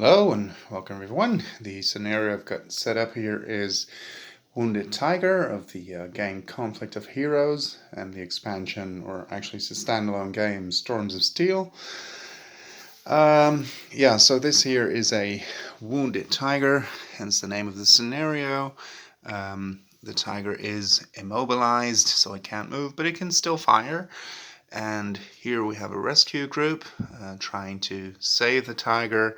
Hello and welcome everyone. The scenario I've got set up here is Wounded Tiger of the game Conflict of Heroes and the expansion, or actually it's a standalone game, Storms of Steel. So this here is a Wounded Tiger, hence the name of the scenario. The tiger is immobilized, so it can't move, but it can still fire. And here we have a rescue group trying to save the tiger,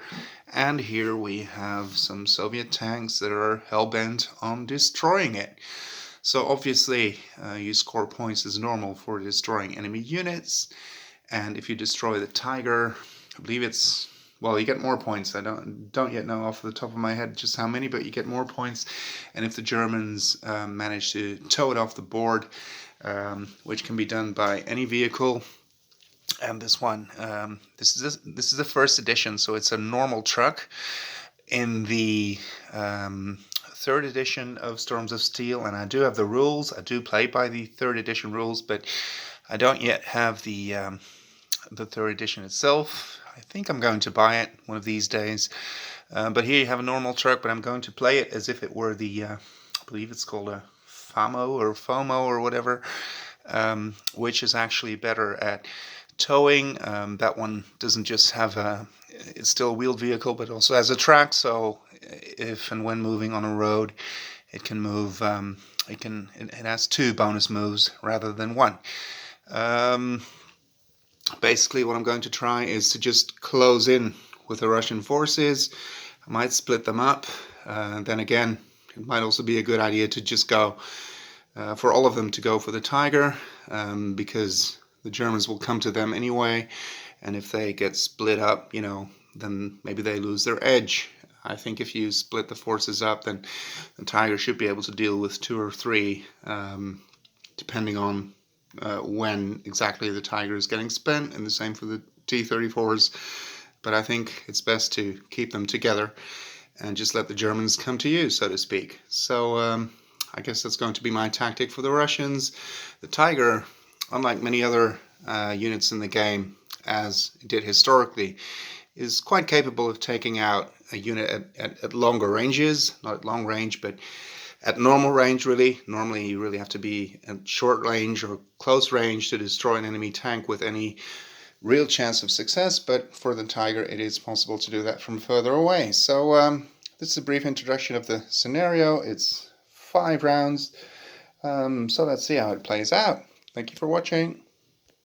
and here we have some Soviet tanks that are hell-bent on destroying it. So obviously you score points as normal for destroying enemy units, and if you destroy the tiger, I believe it's, well, you get more points. I don't yet know off the top of my head just how many, but you get more points. And if the Germans manage to tow it off the board, which can be done by any vehicle, and this one, this is the first edition, so it's a normal truck. In the third edition of Storms of Steel, and I do have the rules, I do play by the third edition rules, but I don't yet have the third edition itself. I think I'm going to buy it one of these days. But here you have a normal truck, but I'm going to play it as if it were the, I believe it's called a FOMO or whatever, which is actually better at towing. That one doesn't just have it's still a wheeled vehicle, but also has a track, so if and when moving on a road, it can move, it has 2 bonus moves rather than 1. Basically what I'm going to try is to just close in with the Russian forces. I might split them up. Then again, it might also be a good idea to just go for all of them to go for the tiger, because the Germans will come to them anyway, and if they get split up, then maybe they lose their edge. I think if you split the forces up, then the tiger should be able to deal with 2 or 3, depending on when exactly the tiger is getting spent, and the same for the T-34s. But I think it's best to keep them together and just let the Germans come to you, so to speak. So I guess that's going to be my tactic for the Russians. The tiger, unlike many other units in the game, as it did historically, is quite capable of taking out a unit at longer ranges, not at long range, but at normal range, really. Normally you really have to be at short range or close range to destroy an enemy tank with any real chance of success, but for the tiger it is possible to do that from further away. So this is a brief introduction of the scenario. It's 5 rounds, so let's see how it plays out. Thank you for watching.